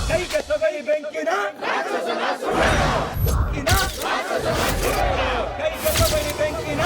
ಕೈಗೆ ತಗೊಳ್ಳಿ ಬೆಂಕಿನ ಕೈಗೆ ತಗೊಳ್ಳಿ ಬೆಂಕಿನ.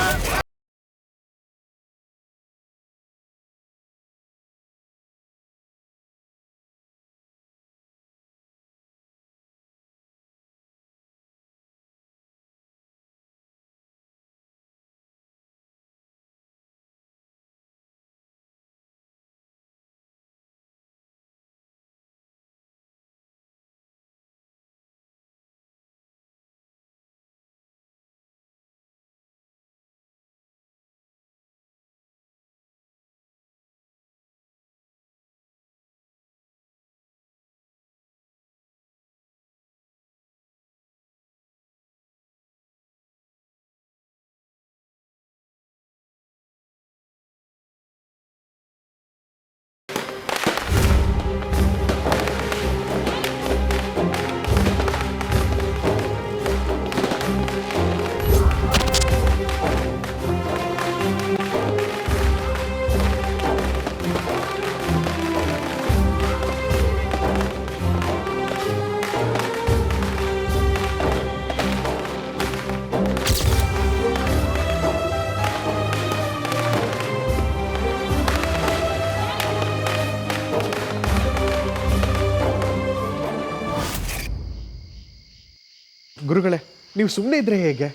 ಗುರುಗಳೇ, ನೀವು ಸುಮ್ಮನೆ ಇದ್ರೆ ಹೇಗೆ?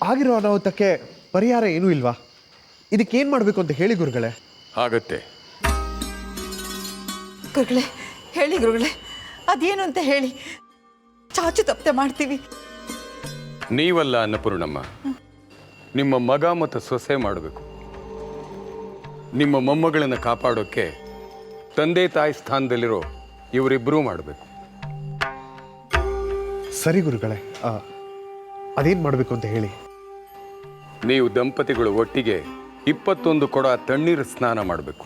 ಆಗಿರೋ ಅನಾಹುತಕ್ಕೆ ಪರಿಹಾರ ಏನೂ ಇಲ್ವಾ? ಇದಕ್ಕೇನು ಮಾಡಬೇಕು ಅಂತ ಹೇಳಿ ಗುರುಗಳೇ. ಆಗತ್ತೆ. ಗುರುಗಳೇ ಹೇಳಿ, ಗುರುಗಳೇ ಅದೇನು ಅಂತ ಹೇಳಿ, ಚಾಚು ತಪ್ಪದೆ ಮಾಡ್ತೀವಿ. ನೀವಲ್ಲ ಅನ್ನಪೂರ್ಣಮ್ಮ, ನಿಮ್ಮ ಮಗ ಮತ್ತು ಸೊಸೆ ಮಾಡಬೇಕು. ನಿಮ್ಮ ಮೊಮ್ಮಗಳನ್ನು ಕಾಪಾಡೋಕ್ಕೆ ತಂದೆ ತಾಯಿ ಸ್ಥಾನದಲ್ಲಿರೋ ಇವರಿಬ್ಬರೂ ಮಾಡಬೇಕು. ಸರಿ ಗುರುಗಳೇ, ಅದೇನು ಮಾಡಬೇಕು ಅಂತ ಹೇಳಿ. ನೀವು ದಂಪತಿಗಳು ಒಟ್ಟಿಗೆ 21 ಕೊಡ ತಣ್ಣೀರು ಸ್ನಾನ ಮಾಡಬೇಕು.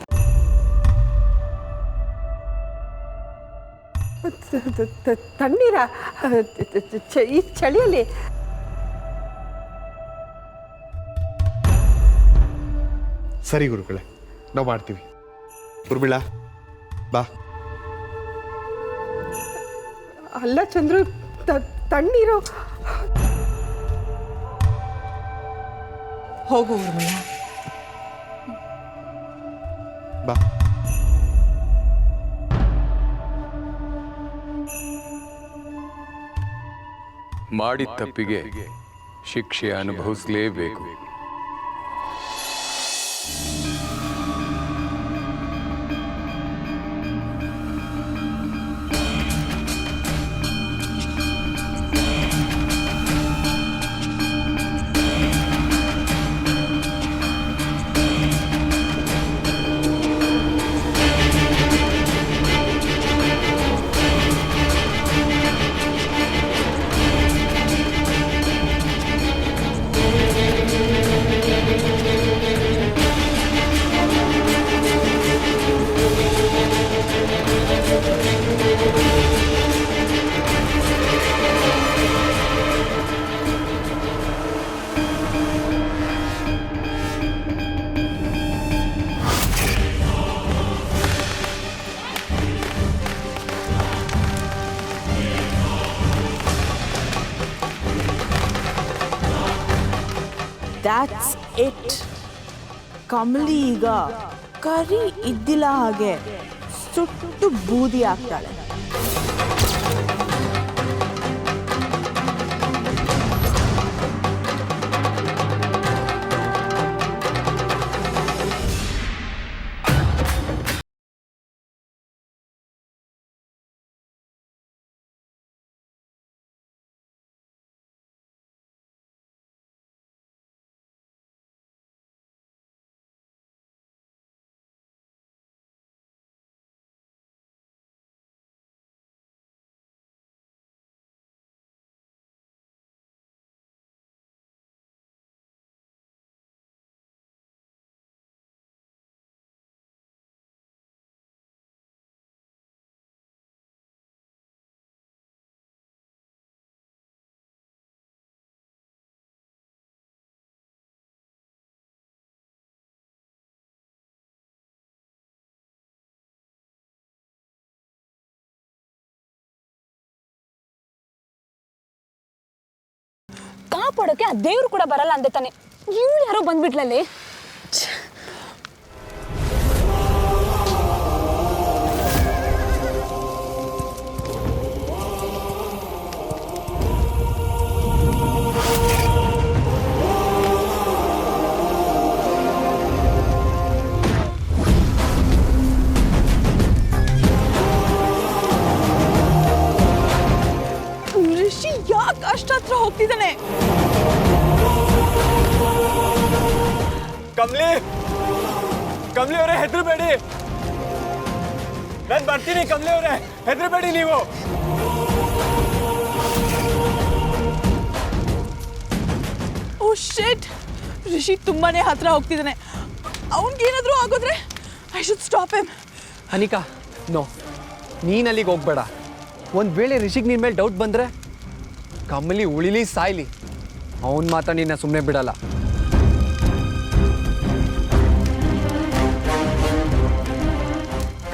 ತಣ್ಣೀರ ಈ ಚಳಿಯಲ್ಲಿ? ಸರಿ ಗುರುಗಳೇ, ನಾವು ಮಾಡ್ತೀವಿ. ಉರ್ಮಿಳಾ ಬಾ. ಅಲ್ಲ ಚಂದ್ರು, ತಣ್ಣೀರು. ಹೋಗು ಊರ್ಮಿಳ. ಬಾ. ಮಾಡಿದ ತಪ್ಪಿಗೆ ಶಿಕ್ಷೆ ಅನುಭವಿಸಲೇಬೇಕು. That's it. ಕಮಲಿ ಈಗ ಕರಿ ಇದ್ದಿಲ್ಲ ಹಾಗೆ ಸುಟ್ಟು ಬೂದಿ ಆಗ್ತಾಳೆ. ಕಾಪಾಡೋಕೆ ಆ ದೇವ್ರು ಕೂಡ ಬರಲ್ಲ ಅಂದೆ ತಾನೆ. ಇವಳು ಯಾರೋ ಬಂದ್ಬಿಟ್ಲಲ್ಲಿ. ಋಷಿ ಯಾಕೆ ಅಷ್ಟತ್ರ ಹೋಗ್ತಿದ್ದಾನೆ? ಕಮ್ಲಿ ಕಮ್ಲಿ ಅವರೇ ಹೆದರಬೇಡಿ, ನಾನು ಬರ್ತೀನಿ. ಕಮ್ಲಿ ಅವರೇ ಹೆದರಬೇಡಿ ನೀವು. ಓ ಶಿಟ್, ಋಷಿ ತುಂಬಾನೇ ಹತ್ರ ಹೋಗ್ತಿದ್ದಾನೆ. ಅವನಿಗೇನಾದ್ರೂ ಆಗೋದ್ರೆ I should stop him. Anika, no, ನೀನು ಅಲ್ಲಿಗೆ ಹೋಗ್ಬೇಡ. ಒಂದು ವೇಳೆ ರಿಷಿಗೆ ನಿನ್ನ ಮೇಲೆ ಡೌಟ್ ಬಂದರೆ ಕಮಲಿ ಉಳಿಲಿ ಸಾಯ್ಲಿ, ಅವನು ಮಾತ್ರ ನಿನ್ನ ಸುಮ್ಮನೆ ಬಿಡಲ್ಲ.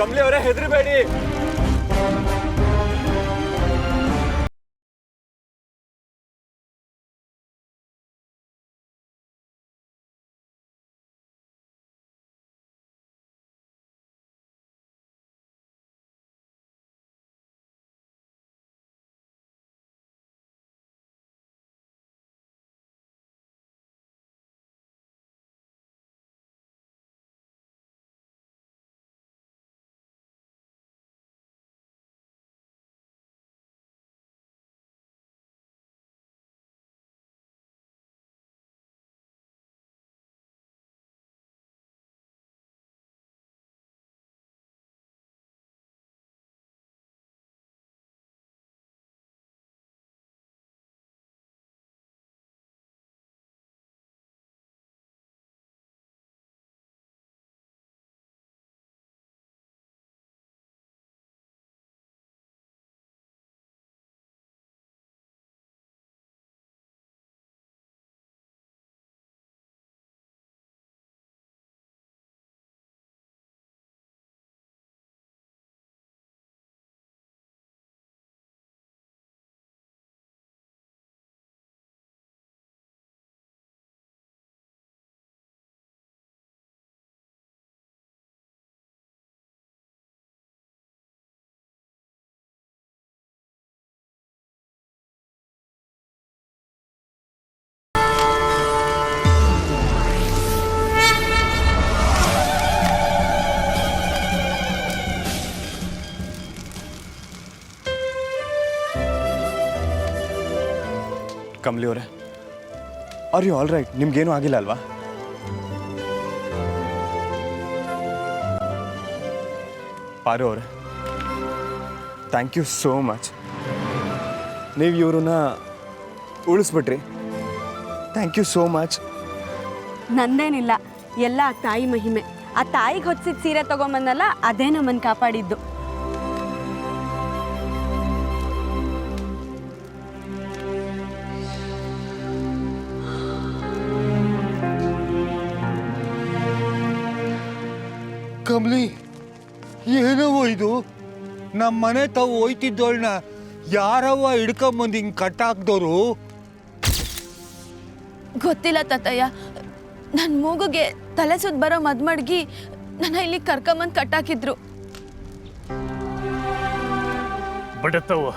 ಕಮ್ಲಿ ಅವರೇ ಹೆದರಬೇಡಿ. ಕಮಲಿ ಅವರೇ, ಆರ್ ಯು ಆಲ್ ರೈಟ್? ನಿಮ್ಗೇನು ಆಗಿಲ್ಲ ಅಲ್ವಾ? ಪಾರು ಅವರೇ, ಥ್ಯಾಂಕ್ ಯು ಸೋ ಮಚ್. ನೀವು ಇವ್ರನ್ನ ಉಳಿಸ್ಬಿಟ್ರಿ. Thank you so much. ನಂದೇನಿಲ್ಲ, ಎಲ್ಲ ಆ ತಾಯಿ ಮಹಿಮೆ. ಆ ತಾಯಿಗೆ ಹೊತ್ತಿದ ಸೀರೆ ತಗೊಂಬಂದಲ್ಲ, ಅದೇ ನಮ್ಮನ್ನು ಕಾಪಾಡಿದ್ದು. ಕಮಲಿ, ಏನವ ಇದು? ನಮ್ಮ ಮನೆ ತಾವು ಹೋಯ್ತಿದ್ದೋಳ್ನ ಯಾರವ ಹಿಡ್ಕೊಂಬಂದು ಹಿಂಗೆ ಕಟ್ಟಾಕ್ದವರು? ಗೊತ್ತಿಲ್ಲ ತಾತಯ್ಯ, ನನ್ನ ಮೂಗುಗೆ ತಲೆ ಸುತ್ತ ಬರೋ ಮದ್ಮಡ್ಗಿ ನನ್ನ ಇಲ್ಲಿ ಕರ್ಕೊಂಬಂದು ಕಟ್ಟಾಕಿದ್ರು. ಬಡತ್ತವು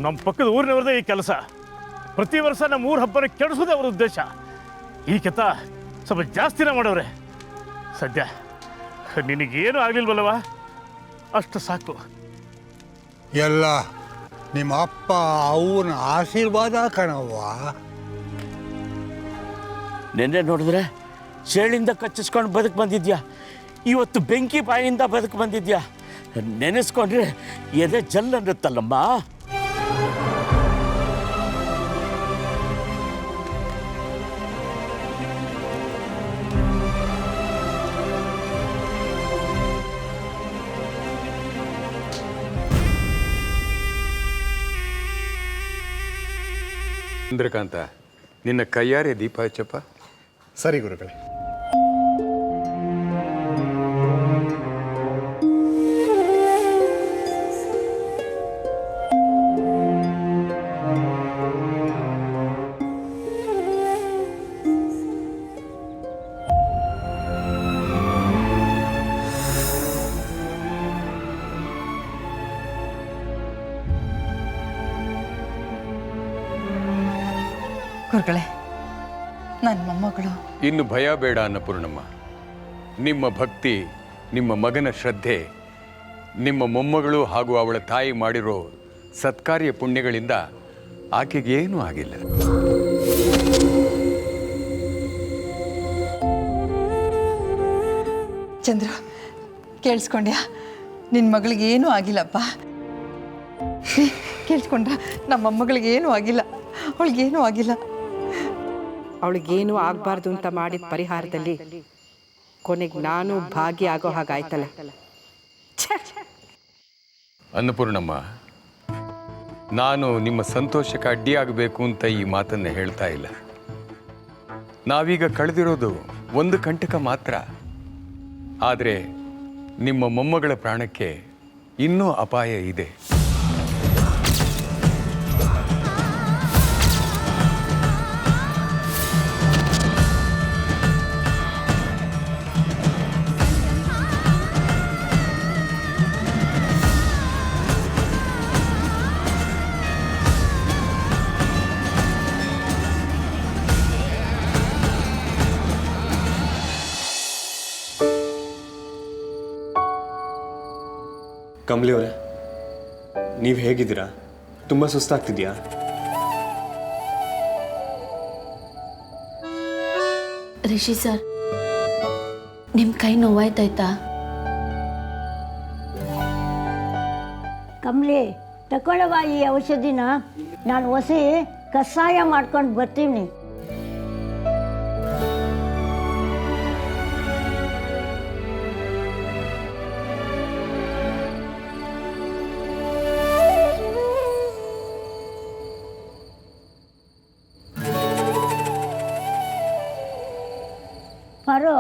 ನಮ್ಮ ಪಕ್ಕದ ಊರಿನವ್ರದೇ ಈ ಕೆಲಸ. ಪ್ರತಿ ವರ್ಷ ನಮ್ಮ ಊರ ಹಬ್ಬನ ಕೆಡಿಸೋದೇ ಅವ್ರ ಉದ್ದೇಶ. ಈ ಕೆತ್ತ ಸ್ವಲ್ಪ ಜಾಸ್ತಿನೇ ಮಾಡವ್ರೆ. ಸದ್ಯ ನಿನಗೇನು ಆಗ್ಲಿಲ್ವಲ್ಲವ, ಅಷ್ಟು ಸಾಕು. ಎಲ್ಲ ನಿಮ್ಮ ಅಪ್ಪ ಅವನ ಆಶೀರ್ವಾದ ಕಣವ್ವ. ನೆನ್ನೆ ನೋಡಿದ್ರೆ ಚೇಳಿಂದ ಕಚ್ಚಿಸ್ಕೊಂಡು ಬದುಕು ಬಂದಿದ್ಯಾ, ಇವತ್ತು ಬೆಂಕಿ ಬಾಯಿಯಿಂದ ಬದುಕು ಬಂದಿದ್ಯಾ. ನೆನೆಸ್ಕೊಂಡ್ರೆ ಎದೆ ಜಲ್ ಅನ್ನುತ್ತಲ್ಲಮ್ಮ. ಚಂದ್ರಕಾಂತ, ನಿನ್ನ ಕೈಯಾರೆ ದೀಪ ಹಚ್ಚಪ್ಪ. ಸರಿ ಗುರುಗಳೇ. ಗುರುಗಳೇ, ನನ್ನ ಮೊಮ್ಮಗಳು. ಇನ್ನು ಭಯ ಬೇಡ ಅನ್ನಪೂರ್ಣಮ್ಮ. ನಿಮ್ಮ ಭಕ್ತಿ, ನಿಮ್ಮ ಮಗನ ಶ್ರದ್ಧೆ, ನಿಮ್ಮ ಮೊಮ್ಮಗಳು ಹಾಗೂ ಅವಳ ತಾಯಿ ಮಾಡಿರೋ ಸತ್ಕಾರ್ಯ ಪುಣ್ಯಗಳಿಂದ ಆಕೆಗೇನೂ ಆಗಿಲ್ಲ. ಚಂದ್ರ, ಕೇಳಿಸ್ಕೊಂಡ್ಯಾ? ನಿನ್ನ ಮಗಳಿಗೆ ಏನೂ ಆಗಿಲ್ಲಪ್ಪ. ಕೇಳಿಸ್ಕೊಂಡ್ರ? ನಮ್ಮ ಮೊಮ್ಮಗಳಿಗೇನೂ ಆಗಿಲ್ಲ, ಅವಳಿಗೇನೂ ಆಗಿಲ್ಲ. ಅವಳಿಗೇನು ಆಗಬಾರ್ದು ಅಂತ ಮಾಡಿದ ಪರಿಹಾರದಲ್ಲಿ ಕೊನೆಗೆ ನಾನು ಭಾಗಿಯಾಗೋ ಹಾಗಾಯ್ತಲ್ಲ. ಅನ್ನಪೂರ್ಣಮ್ಮ, ನಾನು ನಿಮ್ಮ ಸಂತೋಷಕ್ಕೆ ಅಡ್ಡಿಯಾಗಬೇಕು ಅಂತ ಈ ಮಾತನ್ನು ಹೇಳ್ತಾ ಇಲ್ಲ. ನಾವೀಗ ಕಳೆದಿರೋದು ಒಂದು ಕಂಟಕ ಮಾತ್ರ. ಆದರೆ ನಿಮ್ಮ ಮೊಮ್ಮಗಳ ಪ್ರಾಣಕ್ಕೆ ಇನ್ನೂ ಅಪಾಯ ಇದೆ. ಕಮಲಿ ಅವರೇ, ನೀವು ಹೇಗಿದ್ದೀರಾ? ತುಂಬ ಸುಸ್ತಾಗ್ತಿದ್ಯಾ? ರಿಷಿ ಸರ್, ನಿಮ್ಮ ಕೈ ನೋವಾಯ್ತಾಯ್ತಾ? ಕಮಲಿ, ತಗೊಳ್ಳವ ಈ ಔಷಧಿನ. ನಾನು ಹೊಸಿ ಕಷಾಯ ಮಾಡ್ಕೊಂಡು ಬರ್ತೀನಿ. ಬರೋ,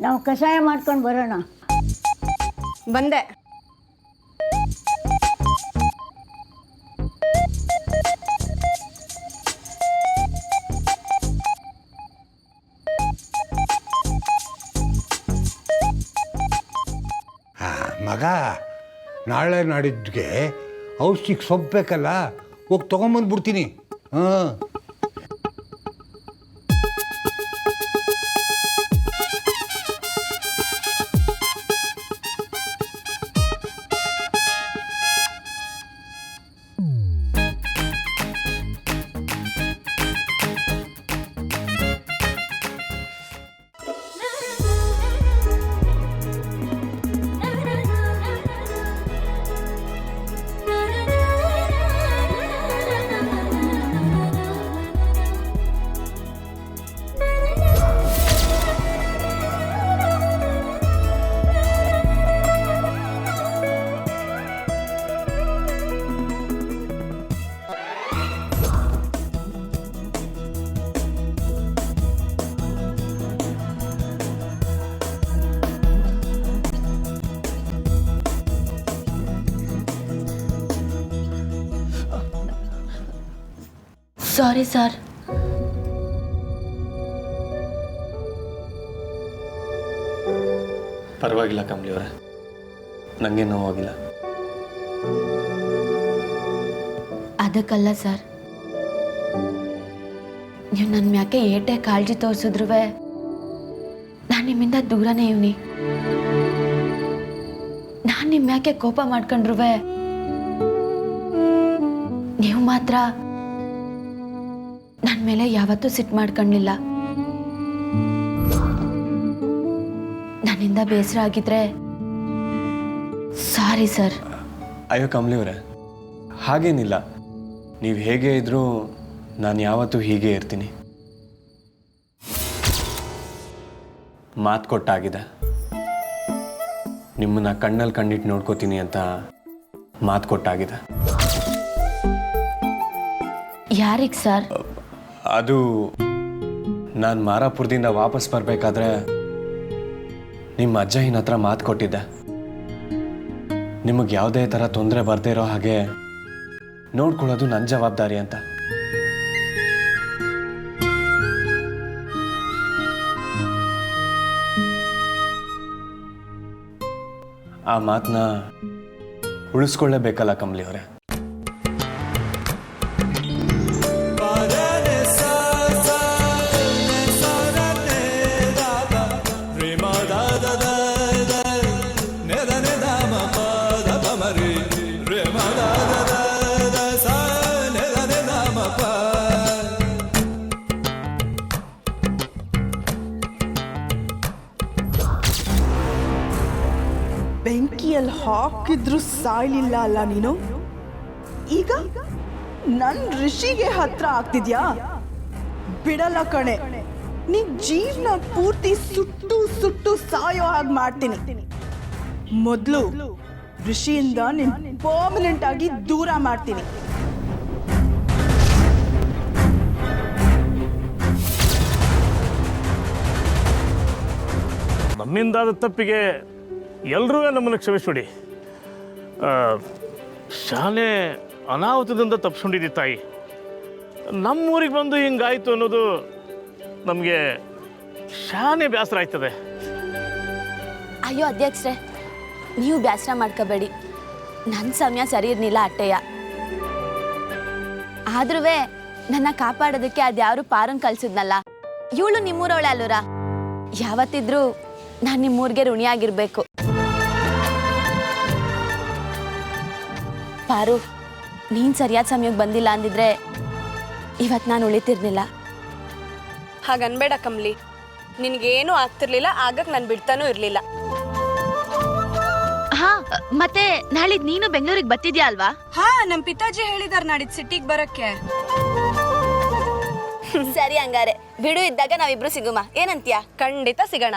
ನಾವು ಕಷಾಯ ಮಾಡ್ಕೊಂಡು ಬರೋಣ. ಬಂದೆ. ಮಗ, ನಾಳೆ ನಾಡಿದ್ಗೆ ಔಷಧಿಗೆ ಸೊಪ್ಪು ಬೇಕಲ್ಲ, ಹೋಗಿ ತೊಗೊಂಬಂದ್ಬಿಡ್ತೀನಿ. ಹಾಂ, ಸಾರಿ ಸರ್. ಪರವಾಗಿಲ್ಲ ಕಮಲಿ ಅವರೇ, ನನಗೆ ನೋವಾಗಿಲ್ಲ. ಅದಕ್ಕಲ್ಲ ಸರ್, ನೀವು ನನ್ನ ಮ್ಯಾಕೆ ಏಟೇ ಕಾಳಜಿ ತೋರಿಸಿದ್ರು ನಾನು ನಿಮ್ಮಿಂದ ದೂರನೇ ಇವ್ನಿ. ನಾನು ನಿಮ್ಮ ಮ್ಯಾಕೆ ಕೋಪ ಮಾಡ್ಕೊಂಡ್ರು ನೀವು ಮಾತ್ರ ನನ್ನ ಮೇಲೆ ಯಾವತ್ತೂ ಸಿಟ್ಟು ಮಾಡ್ಕೊಂಡಿಲ್ಲ. ನನ್ನಿಂದ ಬೇಸರ ಆಗಿದ್ರೆ ಸಾರಿ ಸರ್. ಅಯ್ಯೋ ಕಮಲಿ ಅವರೇ, ಹಾಗೇನಿಲ್ಲ. ನೀವು ಹೇಗೆ ಇದ್ರೂ ನಾನು ಯಾವತ್ತೂ ಹೀಗೆ ಇರ್ತೀನಿ. ಮಾತು ಕೊಟ್ಟಾಗಿದೆ. ನಿಮ್ಮನ್ನ ಕಣ್ಣಲ್ಲಿ ಕಣ್ಣಿಟ್ಟು ನೋಡ್ಕೋತೀನಿ ಅಂತ ಮಾತು ಕೊಟ್ಟಾಗಿದೆ. ಯಾರಿಗೆ ಸರ್? ಅದು ನಾನು ಮಾರಾಪುರದಿಂದ ವಾಪಸ್ ಬರಬೇಕಾದ್ರೆ ನಿಮ್ಮ ಅಜ್ಜಯ್ಯನ ಹತ್ರ ಮಾತು ಕೊಟ್ಟಿದ್ದೆ. ನಿಮಗೆ ಯಾವುದೇ ಥರ ತೊಂದರೆ ಬರದೇ ಇರೋ ಹಾಗೆ ನೋಡ್ಕೊಳ್ಳೋದು ನನ್ನ ಜವಾಬ್ದಾರಿ ಅಂತ. ಆ ಮಾತನ್ನ ಉಳಿಸ್ಕೊಳ್ಳೇಬೇಕಲ್ಲ ಕಮಲಿ ಅವರೇ. ಹಾಕಿದ್ರು ಸಾಯ್ಲಿಲ್ಲ ಅಲ್ಲ ನೀನು. ಈಗ ನನ್ ಋಷಿಗೆ ಹತ್ರ ಆಗ್ತಿದ್ಯಾ? ಬಿಡಲ್ಲ ಕಣೆ, ನೀನ್ ಜೀವನ ಪೂರ್ತಿ ಸುಟ್ಟು ಸುಟ್ಟು ಸಾಯೋ ಹಾಗೆ ಮಾಡ್ತೀನಿ. ಮೊದಲು ಋಷಿಯಿಂದ ನೀನ್ ಪರ್ಮನೆಂಟ್ ಆಗಿ ದೂರ ಮಾಡ್ತೀನಿ. ನಮ್ಮಿಂದಾದ ತಪ್ಪಿಗೆ ಎಲ್ಲರೂ ನಮ್ಮನ್ನು ಕ್ಷಮಿಸ್ಬಿಡಿ. ಶಾಲೆ ಅನಾಹುತದಿಂದ ತಪ್ಪಿಸ್ಕೊಂಡಿದ್ದಿ ತಾಯಿ. ನಮ್ಮೂರಿಗೆ ಬಂದು ಹಿಂಗಾಯ್ತು ಅನ್ನೋದು ನಮಗೆ ಶಾನೆ ಬೇಸರ ಆಯ್ತದೆ. ಅಯ್ಯೋ ಅಧ್ಯಕ್ಷರೇ, ನೀವು ಬೇಸರ ಮಾಡ್ಕೋಬೇಡಿ. ನನ್ನ ಸಮಯ ಸರಿ ಇರಲಿಲ್ಲ ಅಟ್ಟೆಯ. ಆದ್ರೂ ನನ್ನ ಕಾಪಾಡೋದಕ್ಕೆ ಅದ್ಯಾರು ಪಾರನ್ ಕಳ್ಸಿದ್ನಲ್ಲ, ಇವಳು ನಿಮ್ಮೂರವಳೆ ಅಲ್ಲೂರ. ಯಾವತ್ತಿದ್ರೂ ನಾನು ನಿಮ್ಮೂರಿಗೆ ಋಣಿಯಾಗಿರ್ಬೇಕು. ಪಾರು, ನೀನು ಸರಿಯಾದ ಸಮಯಕ್ಕೆ ಬಂದಿಲ್ಲ ಅಂದಿದ್ರೆ ಇವತ್ತು ನಾನು ಉಳಿತಿರ್ಲಿಲ್ಲ. ಹಾಗನ್ಬೇಡ ಕಮ್ಲಿ, ನಿನಗೇನು ಆಗ್ತಿರ್ಲಿಲ್ಲ, ಆಗಕ್ಕೆ ನಾನು ಬಿಡ್ತಾನೂ ಇರಲಿಲ್ಲ. ಹಾ, ಮತ್ತೆ ನಾಳಿದ್ ನೀನು ಬೆಂಗಳೂರಿಗೆ ಬರ್ತಿದ್ಯಾ ಅಲ್ವಾ? ಹಾ, ನಮ್ಮ ಪಿತಾಜಿ ಹೇಳಿದಾರೆ ನಾಡಿದ್ ಸಿಟಿಗೆ ಬರಕ್ಕೆ. ಸರಿ, ಹಂಗಾರೆ ಬಿಡು ಇದ್ದಾಗ ನಾವಿಬ್ರು ಸಿಗುಮ, ಏನಂತೀಯ? ಖಂಡಿತ ಸಿಗೋಣ.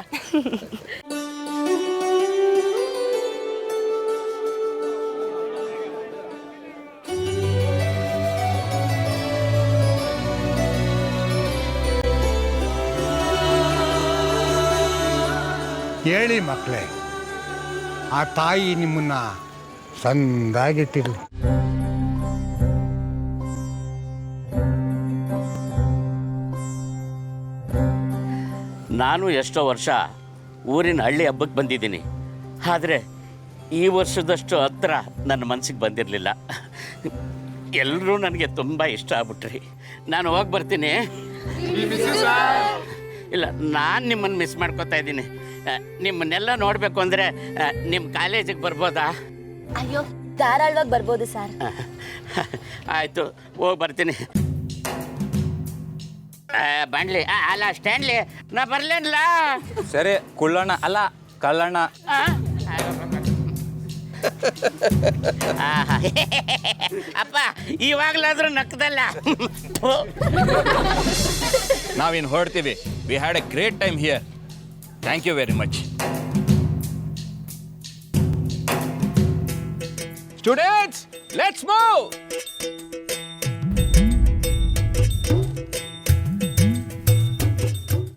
ಹೇಳಿ ಮಕ್ಕಳೇ, ಆ ತಾಯಿ ನಿಮ್ಮನ್ನ ಸಂದಾಗಿಟ್ಟಿರಲಿ. ನಾನು ಎಷ್ಟೋ ವರ್ಷ ಊರಿನ ಹಳ್ಳಿ ಹಬ್ಬಕ್ಕೆ ಬಂದಿದ್ದೀನಿ, ಆದರೆ ಈ ವರ್ಷದಷ್ಟು ಹತ್ರ ನನ್ನ ಮನಸ್ಸಿಗೆ ಬಂದಿರಲಿಲ್ಲ. ಎಲ್ಲರೂ ನನಗೆ ತುಂಬ ಇಷ್ಟ ಆಗ್ಬಿಟ್ರಿ. ನಾನು ಹೋಗಿ ಬರ್ತೀನಿ. ಇಲ್ಲ, ನಾನು ನಿಮ್ಮನ್ನು ಮಿಸ್ ಮಾಡ್ಕೋತಾ ಇದ್ದೀನಿ. ನಿಮ್ಮನ್ನೆಲ್ಲ ನೋಡಬೇಕು ಅಂದರೆ ನಿಮ್ಮ ಕಾಲೇಜಿಗೆ ಬರ್ಬೋದಾ? ಅಯ್ಯೋ, ಧಾರಾಳವಾಗಿ ಬರ್ಬೋದು ಸರ್. ಆಯಿತು, ಹೋಗಿ ಬರ್ತೀನಿ. ಬಂಡ್ಲಿ ಅಲ್ಲ ಸ್ಟ್ಯಾಂಡ್ಲಿ, ನಾ ಬರ್ಲೇನಲ್ಲ. ಸರಿ, ಕುಳ್ಳಣ್ಣ ಅಲ್ಲ ಕಳ್ಳಣ್ಣ. ಅಪ್ಪ, ಇವಾಗಲಾದ್ರೂ ನಕ್ಕದಲ್ಲ. ನಾವಿನ್ ಹೊರಡ್ತೀವಿ. We had a great time here. Thank you very much. Students, let's move.